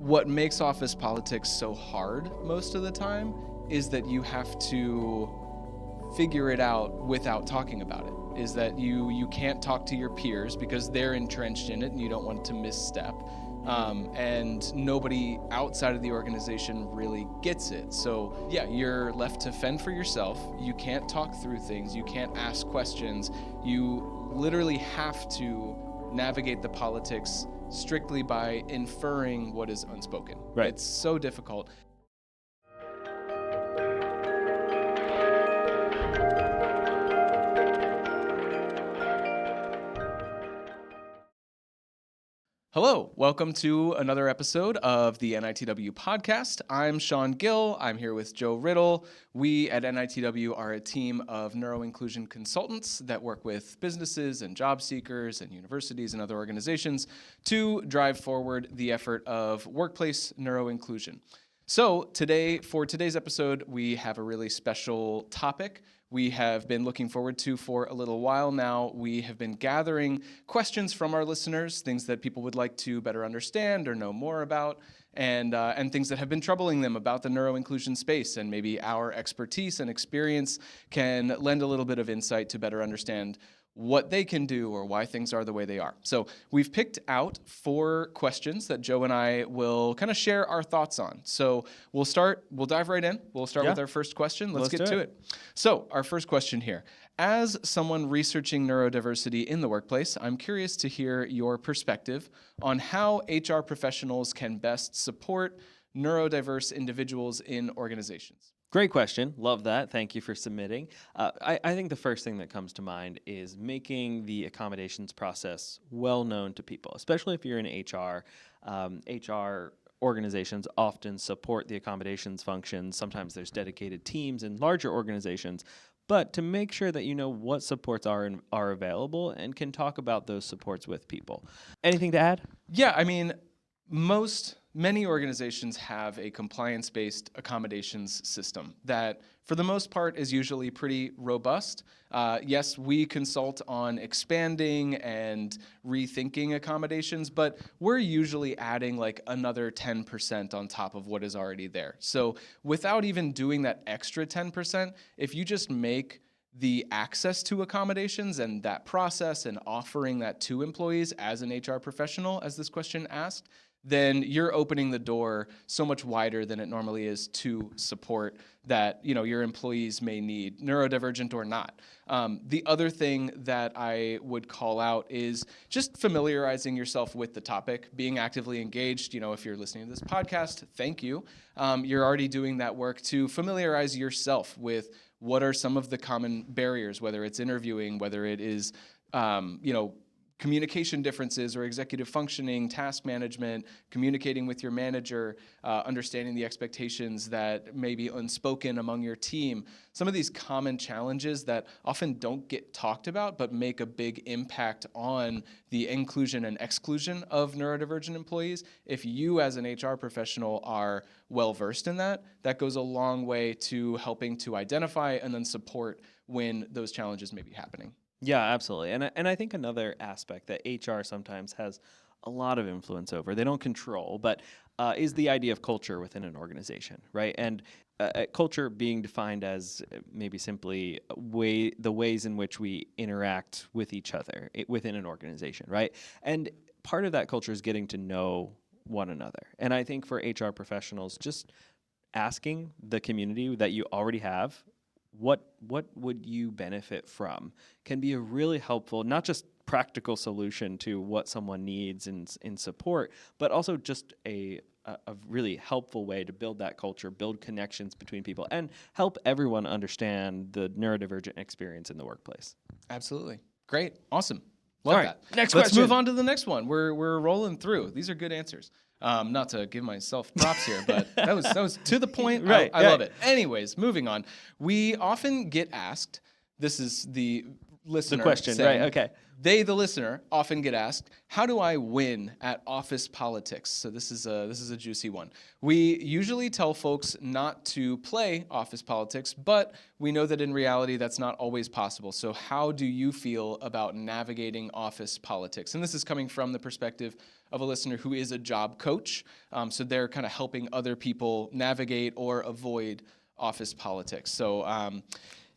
what makes office politics so hard most of the time is that you have to figure it out without talking about it. Is that you can't talk to your peers because they're entrenched in it and you don't want to misstep. And nobody outside of the organization really gets it. So yeah, you're left to fend for yourself. You can't talk through things. You can't ask questions. You literally have to navigate the politics strictly by inferring what is unspoken. Right. It's so difficult. Hello, welcome to another episode of the NITW Podcast. I'm Sean Gill. I'm here with Joe Riddle. We at NITW are a team of neuroinclusion consultants that work with businesses and job seekers and universities and other organizations to drive forward the effort of workplace neuroinclusion. So for today's episode, we have a really special topic we have been looking forward to for a little while now. We have been gathering questions from our listeners, things that people would like to better understand or know more about, and things that have been troubling them about the neuroinclusion space. And maybe our expertise and experience can lend a little bit of insight to better understand what they can do or why things are the way they are. So we've picked out 4 questions that Joe and I will kind of share our thoughts on. So we'll dive right in. We'll start with our first question. Let's get to it. So our first question here. As someone researching neurodiversity in the workplace, I'm curious to hear your perspective on how HR professionals can best support neurodiverse individuals in organizations. Great question. Love that. Thank you for submitting. I think the first thing that comes to mind is making the accommodations process well known to people, especially if you're in HR. HR organizations often support the accommodations functions. Sometimes there's dedicated teams in larger organizations. But to make sure that you know what supports are available and can talk about those supports with people. Anything to add? Yeah, I mean, many organizations have a compliance-based accommodations system that, for the most part, is usually pretty robust. Yes, we consult on expanding and rethinking accommodations, but we're usually adding like another 10% on top of what is already there. So without even doing that extra 10%, if you just make the access to accommodations and that process and offering that to employees as an HR professional, as this question asked, then you're opening the door so much wider than it normally is to support that, your employees may need, neurodivergent or not. The other thing that I would call out is just familiarizing yourself with the topic, being actively engaged. If you're listening to this podcast, thank you. You're already doing that work to familiarize yourself with what are some of the common barriers, whether it's interviewing, whether it is, communication differences or executive functioning, task management, communicating with your manager, understanding the expectations that may be unspoken among your team. Some of these common challenges that often don't get talked about but make a big impact on the inclusion and exclusion of neurodivergent employees. If you as an HR professional are well-versed in that, that goes a long way to helping to identify and then support when those challenges may be happening. Yeah, absolutely. And I think another aspect that HR sometimes has a lot of influence over, they don't control, but is the idea of culture within an organization, right? And culture being defined as maybe simply the ways in which we interact with each other within an organization, right? And part of that culture is getting to know one another. And I think for HR professionals, just asking the community that you already have, what would you benefit from can be a really helpful, not just practical solution to what someone needs in support, but also just a really helpful way to build that culture, build connections between people, and help everyone understand the neurodivergent experience in the workplace. Absolutely. Great. Awesome. Love that. Next Let's question. move on to the next one. We're rolling through. These are good answers. Not to give myself props here, but that was to the point. Right. I love it. Anyways, moving on. We often get asked, this is the listener. The question, saying, right, okay. They, the listener, often get asked, how do I win at office politics? So this is a juicy one. We usually tell folks not to play office politics, but we know that in reality that's not always possible. So how do you feel about navigating office politics? And this is coming from the perspective of a listener who is a job coach. So they're kind of helping other people navigate or avoid office politics. So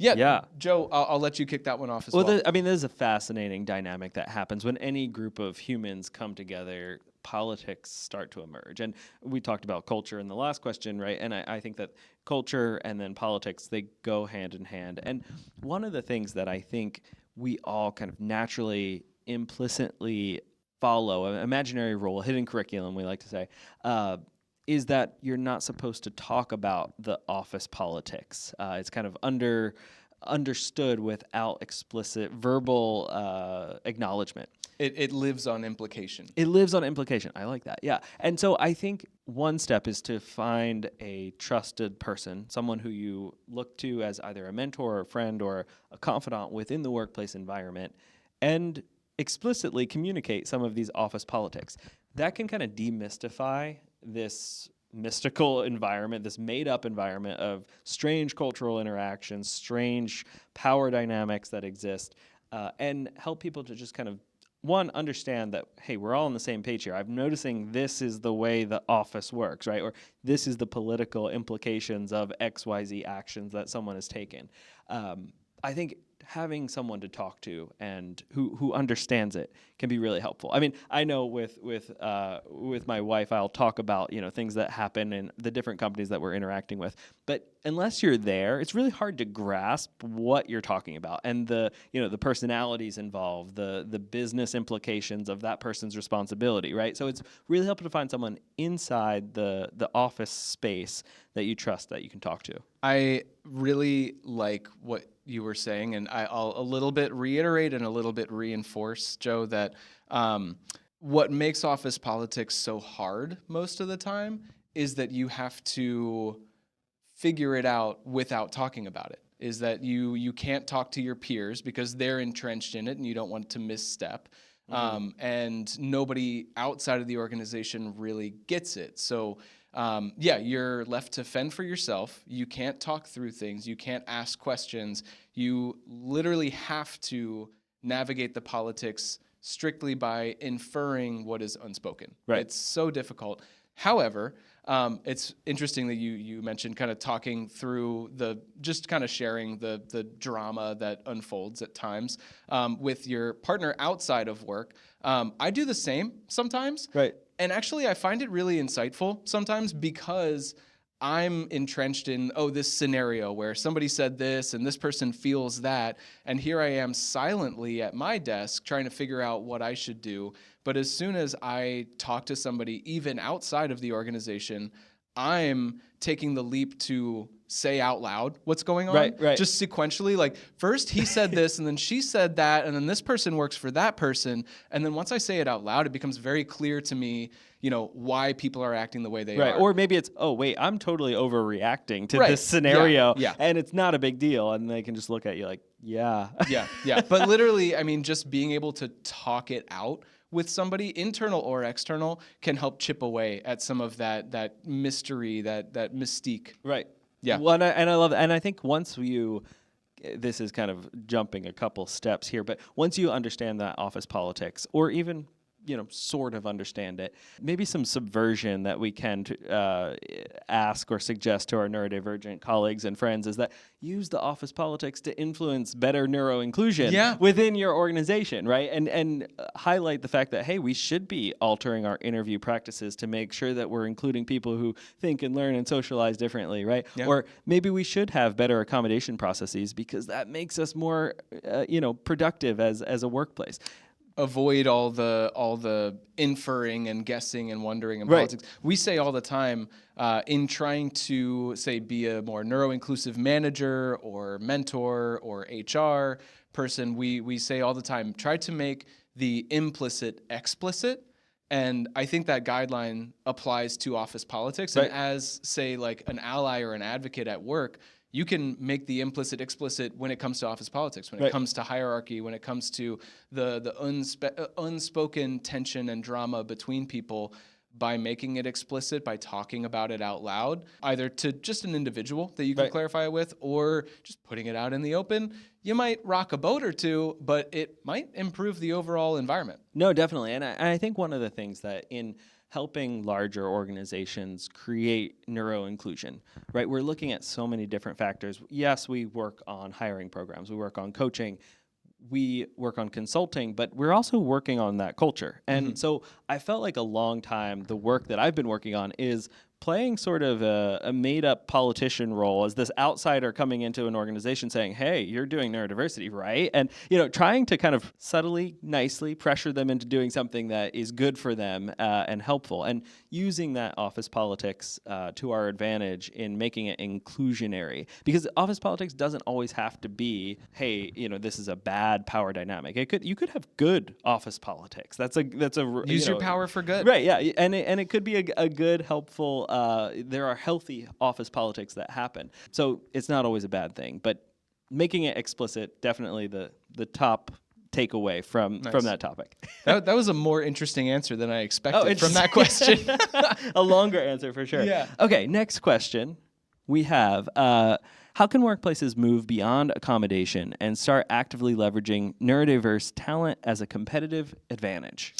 Yeah. Joe, I'll let you kick that one off as well. There's a fascinating dynamic that happens when any group of humans come together. Politics start to emerge, and we talked about culture in the last question, right? And I think that culture and then politics, they go hand in hand. And one of the things that I think we all kind of naturally, implicitly follow, an imaginary rule, hidden curriculum, we like to say, is that you're not supposed to talk about the office politics. It's kind of understood without explicit verbal acknowledgement. It lives on implication. It lives on implication. I like that. Yeah. And so I think one step is to find a trusted person, someone who you look to as either a mentor or a friend or a confidant within the workplace environment, and explicitly communicate some of these office politics. That can kind of demystify this mystical environment, this made-up environment of strange cultural interactions, strange power dynamics that exist, and help people to just kind of, one, understand that, hey, we're all on the same page here. I'm noticing this is the way the office works, right? Or this is the political implications of XYZ actions that someone has taken. I think having someone to talk to and who understands it can be really helpful. I mean, I know with my wife, I'll talk about, things that happen in the different companies that we're interacting with. But unless you're there, it's really hard to grasp what you're talking about and the personalities involved, the business implications of that person's responsibility, right? So it's really helpful to find someone inside the office space that you trust, that you can talk to. I really like what you were saying, and I'll a little bit reiterate and a little bit reinforce, Joe, that what makes office politics so hard most of the time is that you have to figure it out without talking about it. Is that you can't talk to your peers because they're entrenched in it and you don't want to misstep. And nobody outside of the organization really gets it. So you're left to fend for yourself. You can't talk through things. You can't ask questions. You literally have to navigate the politics strictly by inferring what is unspoken. Right. It's so difficult. However, it's interesting that you mentioned kind of talking through just kind of sharing the drama that unfolds at times with your partner outside of work. I do the same sometimes. Right. And actually, I find it really insightful sometimes because I'm entrenched in, this scenario where somebody said this and this person feels that. And here I am silently at my desk trying to figure out what I should do. But as soon as I talk to somebody, even outside of the organization, I'm taking the leap to say out loud what's going on. Right. Just sequentially, like first he said this and then she said that and then this person works for that person. And then once I say it out loud, it becomes very clear to me, why people are acting the way they are. Or maybe it's, I'm totally overreacting to this scenario and it's not a big deal. And they can just look at you like, yeah. But literally, just being able to talk it out with somebody, internal or external, can help chip away at some of that mystery, that mystique. Right. Yeah. Well, and I love it. And I think once this is kind of jumping a couple steps here, but once you understand that office politics, or even sort of understand it, maybe some subversion that we can ask or suggest to our neurodivergent colleagues and friends is that use the office politics to influence better neuroinclusion within your organization, right? And highlight the fact that, hey, we should be altering our interview practices to make sure that we're including people who think and learn and socialize differently, right? Yeah. Or maybe we should have better accommodation processes because that makes us more, productive as a workplace. Avoid all the inferring and guessing and wondering in politics. We say all the time in trying to be a more neuroinclusive manager or mentor or HR person, we say all the time, try to make the implicit explicit. And I think that guideline applies to office politics. Right. And as an ally or an advocate at work, you can make the implicit explicit when it comes to office politics, when it comes to hierarchy, when it comes to the unspoken tension and drama between people. by making it explicit, by talking about it out loud, either to just an individual that you can clarify it with, or just putting it out in the open, you might rock a boat or two, but it might improve the overall environment. No, definitely. And I think one of the things that in helping larger organizations create neuroinclusion, right? We're looking at so many different factors. Yes, we work on hiring programs, we work on coaching, we work on consulting, but we're also working on that culture. And so I felt like a long time, the work that I've been working on is playing sort of a made-up politician role as this outsider coming into an organization saying, hey, you're doing neurodiversity, right? And, trying to kind of subtly, nicely pressure them into doing something that is good for them and helpful, and using that office politics to our advantage in making it inclusionary. Because office politics doesn't always have to be, hey, this is a bad power dynamic. You could have good office politics. That's a use your power for good. Right, yeah. And it could be a good, helpful, there are healthy office politics that happen. So it's not always a bad thing, but making it explicit, definitely the top takeaway from that topic. That was a more interesting answer than I expected from that question. A longer answer for sure. Yeah. Okay, next question we have, how can workplaces move beyond accommodation and start actively leveraging neurodiverse talent as a competitive advantage?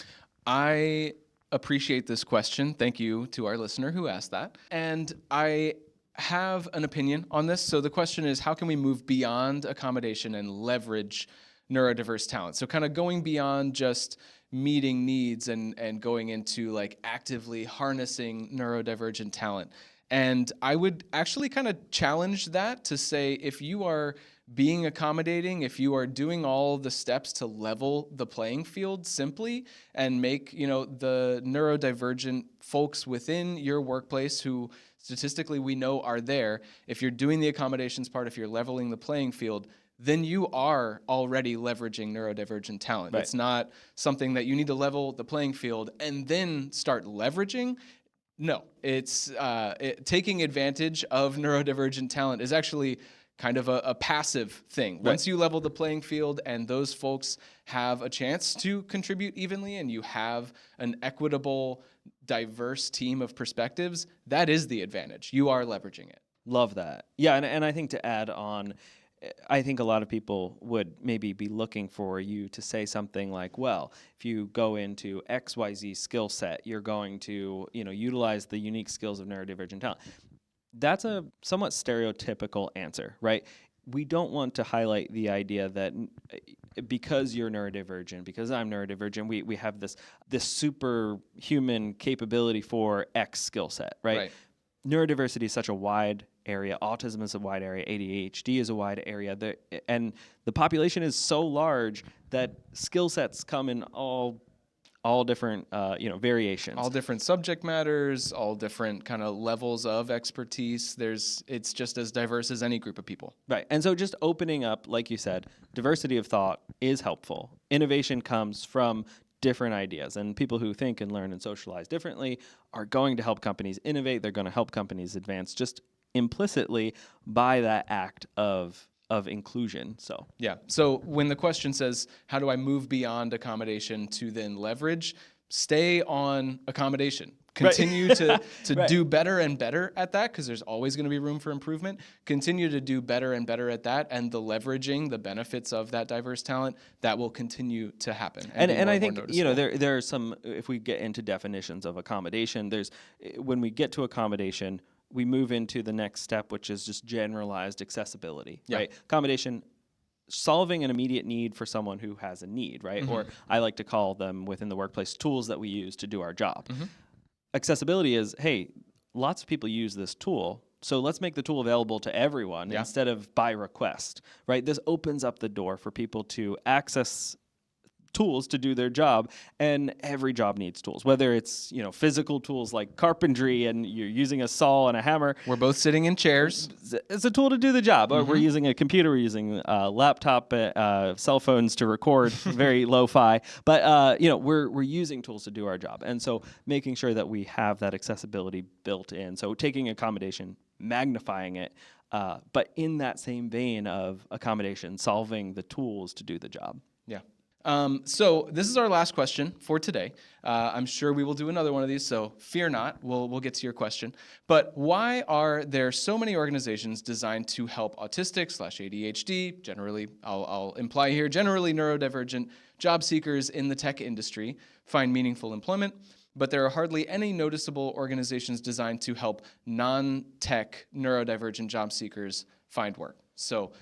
I appreciate this question. Thank you to our listener who asked that. And I have an opinion on this. So the question is, how can we move beyond accommodation and leverage neurodiverse talent? So kind of going beyond just meeting needs and going into like actively harnessing neurodivergent talent. And I would actually kind of challenge that to say, if you are being accommodating, if you are doing all the steps to level the playing field simply and make, the neurodivergent folks within your workplace who statistically we know are there, if you're doing the accommodations part, if you're leveling the playing field, then you are already leveraging neurodivergent talent. Right. It's not something that you need to level the playing field and then start leveraging. No, it's taking advantage of neurodivergent talent is actually kind of a passive thing. Right. Once you level the playing field and those folks have a chance to contribute evenly and you have an equitable, diverse team of perspectives, that is the advantage. You are leveraging it. Love that. Yeah, and I think to add on, I think a lot of people would maybe be looking for you to say something like, well, if you go into XYZ skill set, you're going to, utilize the unique skills of neurodivergent talent. That's a somewhat stereotypical answer, right? We don't want to highlight the idea that because you're neurodivergent, because I'm neurodivergent, we have this superhuman capability for X skill set, right? Neurodiversity is such a wide area. Autism is a wide area. ADHD is a wide area. And the population is so large that skill sets come in all different, variations. All different subject matters, all different kind of levels of expertise. It's just as diverse as any group of people. Right. And so just opening up, like you said, diversity of thought is helpful. Innovation comes from different ideas, and people who think and learn and socialize differently are going to help companies innovate. They're going to help companies advance just implicitly by that act of inclusion. So when the question says, how do I move beyond accommodation to then leverage, stay on accommodation. Continue to do better and better at that, because there's always going to be room for improvement. Continue to do better and better at that, and the leveraging the benefits of that diverse talent, that will continue to happen. And I think, there are some, if we get into definitions of accommodation, when we get to accommodation, we move into the next step, which is just generalized accessibility, right? Accommodation, solving an immediate need for someone who has a need, right? Mm-hmm. Or I like to call them within the workplace tools that we use to do our job. Mm-hmm. Accessibility is, hey, lots of people use this tool, so let's make the tool available to everyone instead of by request, right? This opens up the door for people to access tools to do their job, and every job needs tools, whether it's physical tools like carpentry and you're using a saw and a hammer. We're both sitting in chairs. It's a tool to do the job. Mm-hmm. We're using a computer, we're using a laptop, cell phones to record, very lo-fi, but we're using tools to do our job, and so making sure that we have that accessibility built in. So taking accommodation, magnifying it, but in that same vein of accommodation, solving the tools to do the job. Yeah. So this is our last question for today. I'm sure we will do another one of these, so fear not. We'll get to your question. But why are there so many organizations designed to help autistic/ADHD, generally, I'll imply here, generally neurodivergent job seekers in the tech industry find meaningful employment, but there are hardly any noticeable organizations designed to help non-tech neurodivergent job seekers find work? So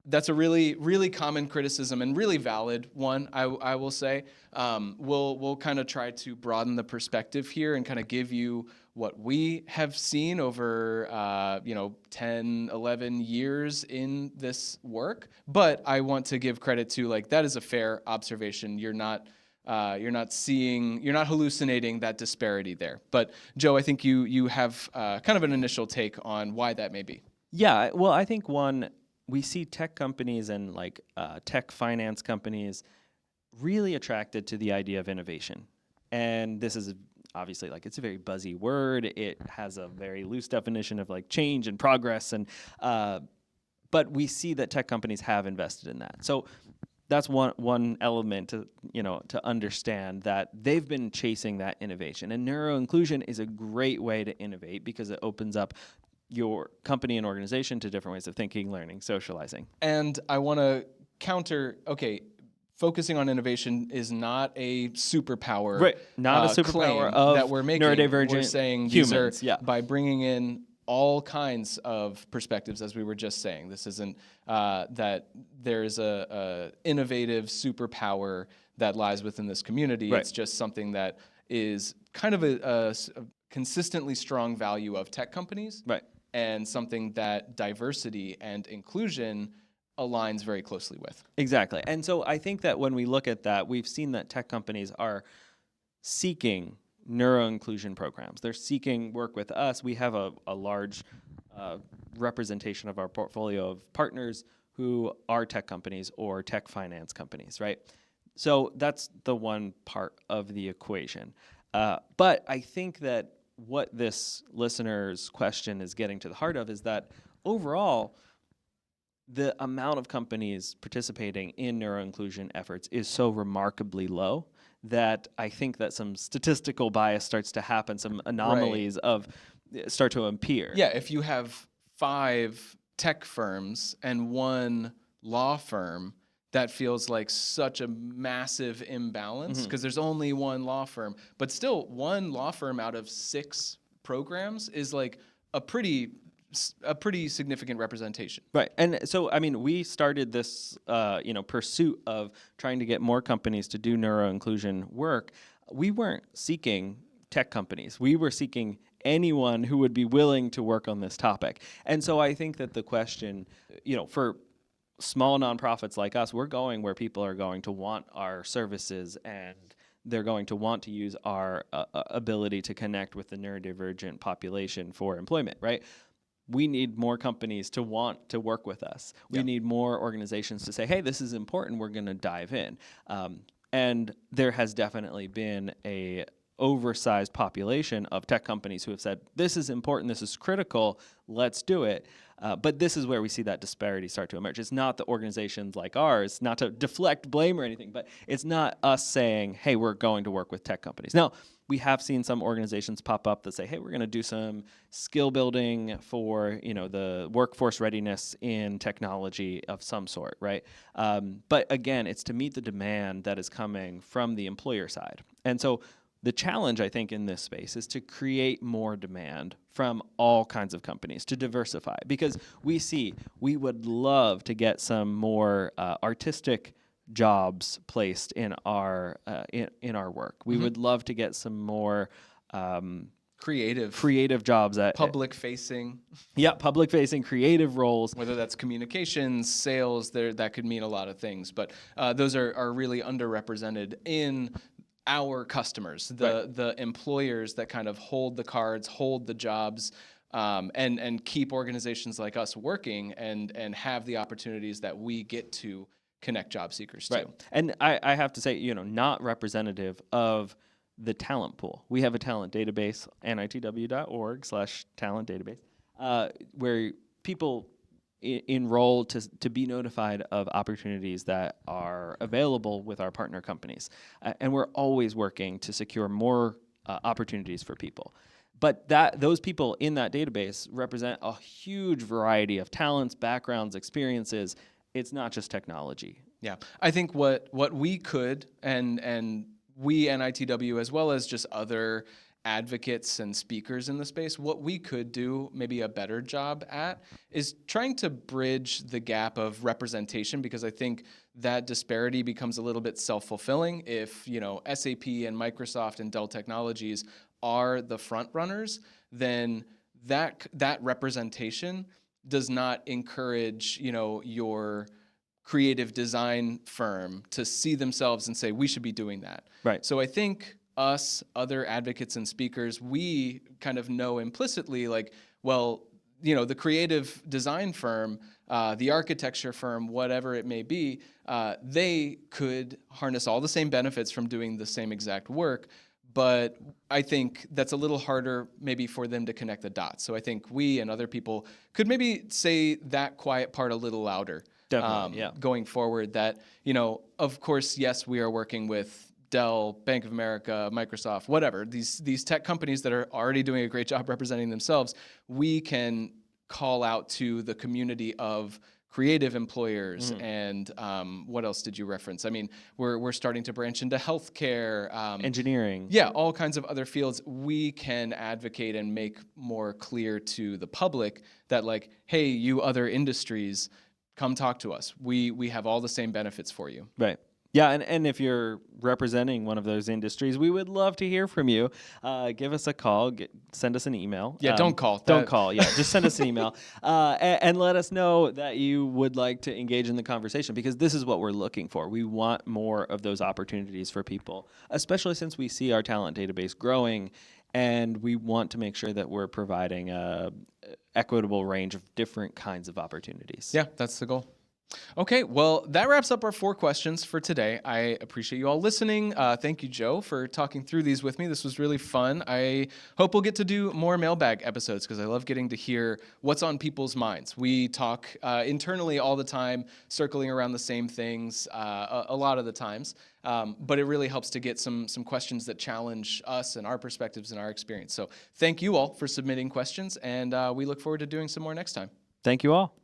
that's a really, really common criticism and really valid one, I will say. We'll kind of try to broaden the perspective here and kind of give you what we have seen over 10, 11 years in this work. But I want to give credit to, like, that is a fair observation. You're not hallucinating that disparity there. But Joe, I think you have kind of an initial take on why that may be. Yeah, well, I think we see tech companies and tech finance companies really attracted to the idea of innovation. And this is obviously it's a very buzzy word. It has a very loose definition of change and progress. But we see that tech companies have invested in that. So that's one element to understand that they've been chasing that innovation. And neuroinclusion is a great way to innovate because it opens up your company and organization to different ways of thinking, learning, socializing. And I want to counter, focusing on innovation is not a superpower. Right, not a superpower of that we're making. Neurodivergent we're saying humans, these are, by bringing in all kinds of perspectives, as we were just saying. This isn't that there's a innovative superpower that lies within this community. Right. It's just something that is kind of a consistently strong value of tech companies. Right. And something that diversity and inclusion aligns very closely with. Exactly. And so I think that when we look at that, we've seen that tech companies are seeking neuroinclusion programs. They're seeking work with us. We have a large representation of our portfolio of partners who are tech companies or tech finance companies, right? So that's the one part of the equation. But I think that what this listener's question is getting to the heart of is that overall, the amount of companies participating in neuroinclusion efforts is so remarkably low that I think that some statistical bias starts to happen, some anomalies start to appear. Yeah, if you have 5 tech firms and 1 law firm, that feels like such a massive imbalance because there's only 1 law firm. But still, 1 law firm out of 6 programs is a pretty significant representation. Right. And so, we started this, pursuit of trying to get more companies to do neuroinclusion work. We weren't seeking tech companies. We were seeking anyone who would be willing to work on this topic. And so I think that the question, for small nonprofits like us, we're going where people are going to want our services and they're going to want to use our ability to connect with the neurodivergent population for employment, right? We need more companies to want to work with us. We need more organizations to say, hey, this is important, we're going to dive in. And there has definitely been a oversized population of tech companies who have said, this is important, this is critical, let's do it. But this is where we see that disparity start to emerge. It's not the organizations like ours, not to deflect blame or anything, but it's not us saying, hey, we're going to work with tech companies. Now, we have seen some organizations pop up that say, hey, we're going to do some skill building for, the workforce readiness in technology of some sort, right? But again, it's to meet the demand that is coming from the employer side. And so the challenge, I think, in this space is to create more demand from all kinds of companies, to diversify. Because we would love to get some more artistic jobs placed in our work. We would love to get some more creative jobs at public-facing. Yeah, public-facing creative roles. Whether that's communications, sales, that could mean a lot of things. But those are really underrepresented in our customers, the employers that kind of hold the cards, hold the jobs, and keep organizations like us working and have the opportunities that we get to connect job seekers to. And I have to say, not representative of the talent pool. We have a talent database, nitw.org/talent database, where people enroll to be notified of opportunities that are available with our partner companies. And we're always working to secure more opportunities for people. But those people in that database represent a huge variety of talents, backgrounds, experiences. It's not just technology. Yeah, I think what we could, and we NITW, as well as just other advocates and speakers in the space, what we could do maybe a better job at is trying to bridge the gap of representation, because I think that disparity becomes a little bit self-fulfilling if, SAP and Microsoft and Dell Technologies are the front runners, then that representation does not encourage, your creative design firm to see themselves and say, we should be doing that. Right. So I think us, other advocates and speakers, we kind of know implicitly, like, well, the creative design firm, the architecture firm, whatever it may be, they could harness all the same benefits from doing the same exact work. But I think that's a little harder maybe for them to connect the dots. So I think we and other people could maybe say that quiet part a little louder. Definitely, yeah. Going forward, that, of course, yes, we are working with Dell, Bank of America, Microsoft, whatever, these tech companies that are already doing a great job representing themselves. We can call out to the community of creative employers, and what else did you reference? I mean, we're starting to branch into healthcare, engineering. Yeah, all kinds of other fields. We can advocate and make more clear to the public that, like, hey, you other industries, come talk to us. We have all the same benefits for you. Right. Yeah, and if you're representing one of those industries, we would love to hear from you. Give us a call. Send us an email. Yeah, don't call. Don't call. Yeah, just send us an email and let us know that you would like to engage in the conversation, because this is what we're looking for. We want more of those opportunities for people, especially since we see our talent database growing, and we want to make sure that we're providing a equitable range of different kinds of opportunities. Yeah, that's the goal. Okay, well, that wraps up our 4 questions for today. I appreciate you all listening. Thank you, Joe, for talking through these with me. This was really fun. I hope we'll get to do more mailbag episodes, because I love getting to hear what's on people's minds. We talk internally all the time, circling around the same things a lot of the times, but it really helps to get some questions that challenge us and our perspectives and our experience. So thank you all for submitting questions, and we look forward to doing some more next time. Thank you all.